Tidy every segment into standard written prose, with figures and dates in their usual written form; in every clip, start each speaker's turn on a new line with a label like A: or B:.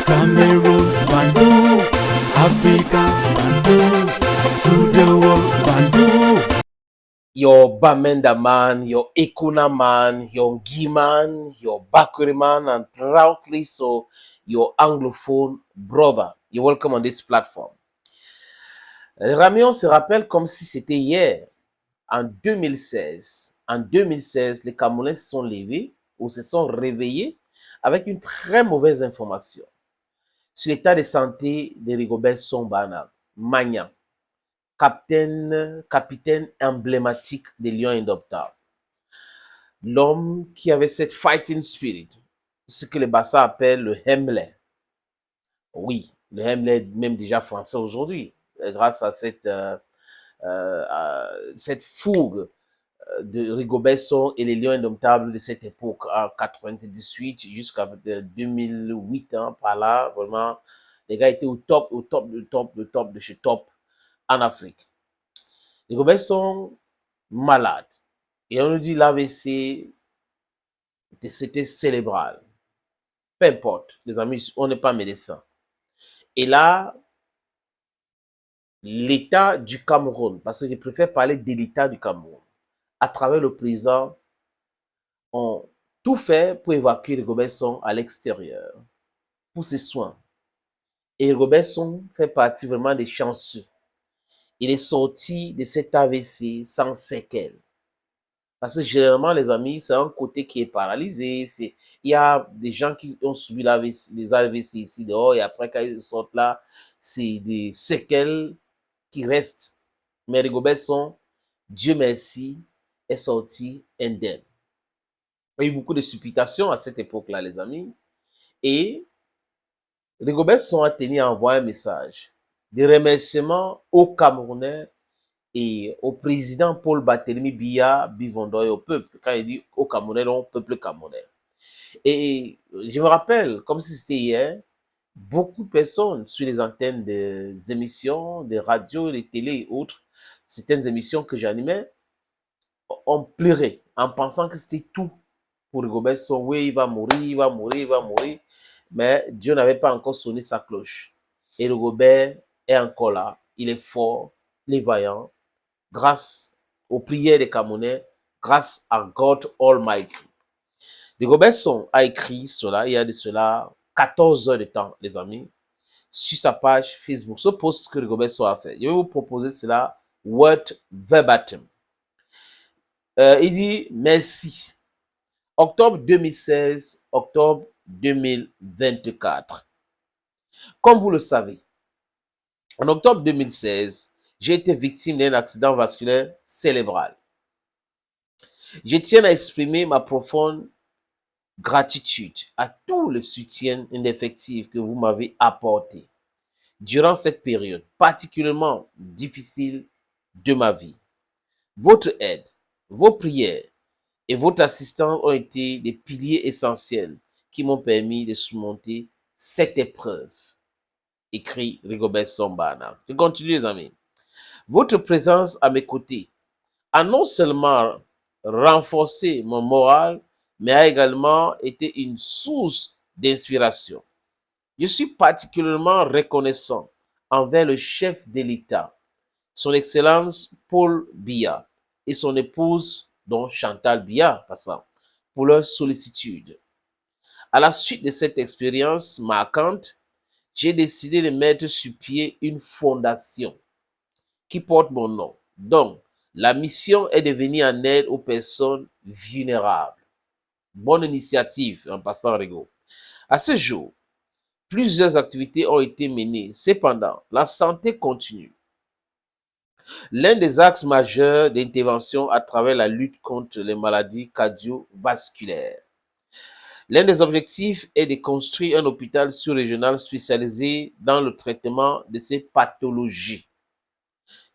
A: Cameroon, Bandung, Africa, Bandung, to the world, Bandung.
B: Your Bamenda man, your Ekuna man, your Gi man, your Bakuri man, and proudly so, your Anglophone brother. You're welcome on this platform. Ramion se rappelle comme si c'était hier, en 2016. En 2016, les Camerounais se sont levés ou se sont réveillés avec une très mauvaise information sur l'état de santé de Rigobert Sombana, Magnan, capitaine emblématique des Lions Indomptables. L'homme qui avait cette fighting spirit, ce que les Bassa appellent le Hemler. Oui, le Hemler, même déjà français aujourd'hui, grâce à cette fougue de Rigobert Song et les Lions Indomptables de cette époque, en 98 jusqu'à 2008, hein, par là, vraiment, les gars étaient au top de chez top en Afrique. Rigobert Song, malade. Et on nous dit l'AVC, c'était cérébral. Peu importe, les amis, on n'est pas médecin. Et là, l'État du Cameroun, parce que je préfère parler de l'État du Cameroun, à travers le président, ont tout fait pour évacuer Rigobert Song à l'extérieur, pour ses soins. Et Rigobert Song fait partie vraiment des chanceux. Il est sorti de cet AVC sans séquelles. Parce que généralement, les amis, c'est un côté qui est paralysé. Il y a des gens qui ont subi les AVC ici dehors et après, quand ils sortent là, c'est des séquelles qui restent. Mais Rigobert Song, Dieu merci, est sorti indemne. Il y a eu beaucoup de supplications à cette époque-là, les amis. Et Rigobert Song a tenu à envoyer un message de remerciement aux Camerounais et au président Paul Barthélemy Biya Bivondo et au peuple. Quand il dit aux Camerounais, non, au peuple camerounais. Et je me rappelle, comme si c'était hier, beaucoup de personnes sur les antennes des émissions, des radios, des télés et autres, certaines émissions que j'animais, ont pleuré en pensant que c'était tout pour Rigobert Song. Oui, il va mourir, il va mourir, il va mourir. Mais Dieu n'avait pas encore sonné sa cloche. Et Rigobert est encore là. Il est fort, il est vaillant, grâce aux prières des Camerounais, grâce à God Almighty. Rigobert Song a écrit cela, il y a de cela 14 heures de temps, les amis, sur sa page Facebook. Ce post que Rigobert Song a fait, je vais vous proposer cela word verbatim. Il dit merci. Octobre 2016, octobre 2024. Comme vous le savez, en octobre 2016, j'ai été victime d'un accident vasculaire cérébral. Je tiens à exprimer ma profonde gratitude à tout le soutien indéfectible que vous m'avez apporté durant cette période particulièrement difficile de ma vie. Votre aide, vos prières et votre assistance ont été des piliers essentiels qui m'ont permis de surmonter cette épreuve, écrit Rigobert Sombana. Je continue, les amis. Votre présence à mes côtés a non seulement renforcé mon moral, mais a également été une source d'inspiration. Je suis particulièrement reconnaissant envers le chef de l'État, son Excellence Paul Biya et son épouse, dont Chantal Biya, passant, pour leur sollicitude. À la suite de cette expérience marquante, j'ai décidé de mettre sur pied une fondation qui porte mon nom. Donc, la mission est de venir en aide aux personnes vulnérables. Bonne initiative, en passant, Rigo. À ce jour, plusieurs activités ont été menées. Cependant, la santé continue. L'un des axes majeurs d'intervention à travers la lutte contre les maladies cardiovasculaires. L'un des objectifs est de construire un hôpital sous-régional spécialisé dans le traitement de ces pathologies.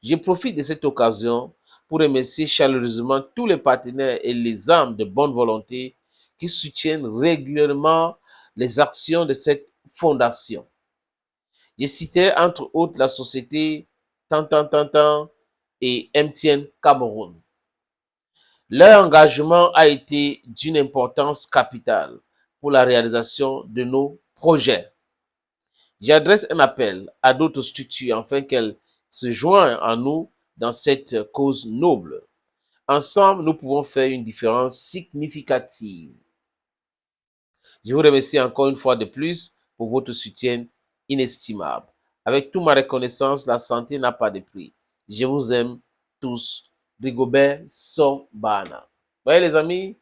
B: Je profite de cette occasion pour remercier chaleureusement tous les partenaires et les âmes de bonne volonté qui soutiennent régulièrement les actions de cette fondation. Je citais entre autres la société Tantan et MTN Cameroun. Leur engagement a été d'une importance capitale pour la réalisation de nos projets. J'adresse un appel à d'autres structures afin qu'elles se joignent à nous dans cette cause noble. Ensemble, nous pouvons faire une différence significative. Je vous remercie encore une fois de plus pour votre soutien inestimable. Avec toute ma reconnaissance, la santé n'a pas de prix. Je vous aime tous. Rigobert Song-Bana. Vous voyez les amis,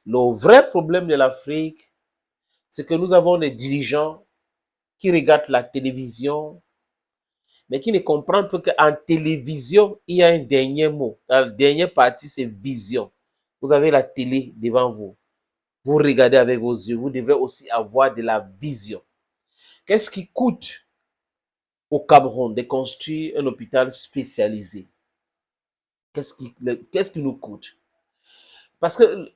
B: le vrai problème de l'Afrique, c'est que nous avons des dirigeants qui regardent la télévision, mais qui ne comprennent pas qu'en télévision, il y a un dernier mot. La dernière partie, c'est vision. Vous avez la télé devant vous. Vous regardez avec vos yeux. Vous devrez aussi avoir de la vision. Qu'est-ce qui coûte au Cameroun de construire un hôpital spécialisé? Qu'est-ce qui nous coûte? Parce que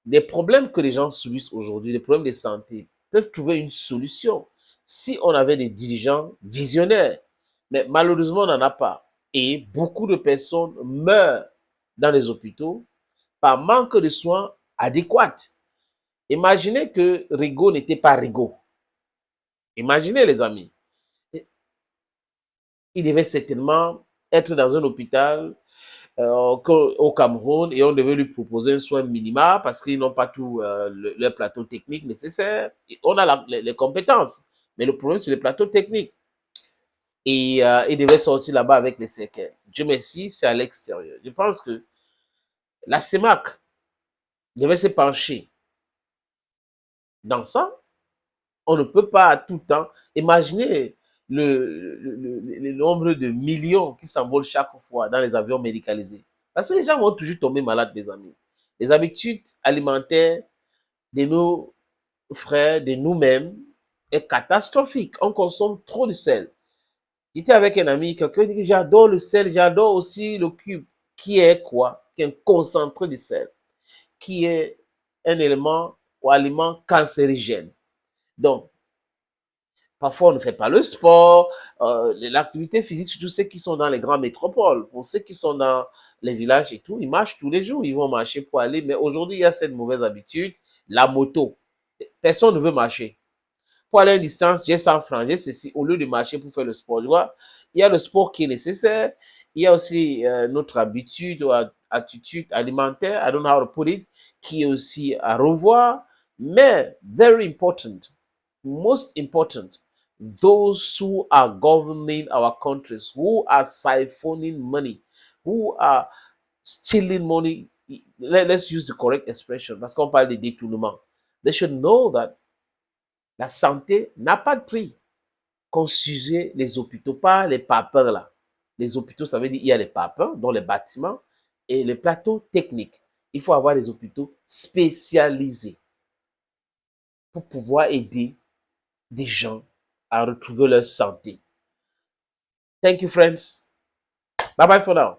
B: les problèmes que les gens subissent aujourd'hui, les problèmes de santé, peuvent trouver une solution si on avait des dirigeants visionnaires. Mais malheureusement, on n'en a pas. Et beaucoup de personnes meurent dans les hôpitaux par manque de soins adéquats. Imaginez que Rigaud n'était pas Rigaud. Imaginez, les amis. Il devait certainement être dans un hôpital au Cameroun et on devait lui proposer un soin minimal parce qu'ils n'ont pas tout le plateau technique nécessaire. Et on a les compétences, mais le problème, c'est le plateau technique. Et il devait sortir là-bas avec les séquelles. Dieu merci, c'est à l'extérieur. Je pense que la CEMAC devait se pencher dans ça. On ne peut pas à tout le temps imaginer le nombre de millions qui s'envolent chaque fois dans les avions médicalisés. Parce que les gens vont toujours tomber malades, les amis. Les habitudes alimentaires de nos frères, de nous-mêmes, est catastrophique. On consomme trop de sel. J'étais avec un ami, quelqu'un dit que j'adore le sel, j'adore aussi le cube. Qui est quoi? Qui est un concentré de sel. Qui est un élément ou aliment cancérigène. Donc, parfois, on ne fait pas le sport, l'activité physique, surtout ceux qui sont dans les grandes métropoles. Pour ceux qui sont dans les villages et tout, ils marchent tous les jours, ils vont marcher pour aller. Mais aujourd'hui, il y a cette mauvaise habitude, la moto. Personne ne veut marcher. Pour aller à une distance, j'ai 100 francs, j'ai ceci, au lieu de marcher pour faire le sport. Tu vois, il y a le sport qui est nécessaire. Il y a aussi notre habitude ou attitude alimentaire, I don't know how to put it, qui est aussi à revoir. Mais, very important, most important, those who are governing our countries, who are siphoning money, who are stealing money, let's use the correct expression, parce qu'on parle de détournement. They should know that la santé n'a pas de prix. Construisez les hôpitaux, pas les papins là. Les hôpitaux, ça veut dire qu'il y a les papins, dont les bâtiments, et les plateaux techniques. Il faut avoir des hôpitaux spécialisés pour pouvoir aider des gens à retrouver leur santé. Thank you, friends. Bye bye for now.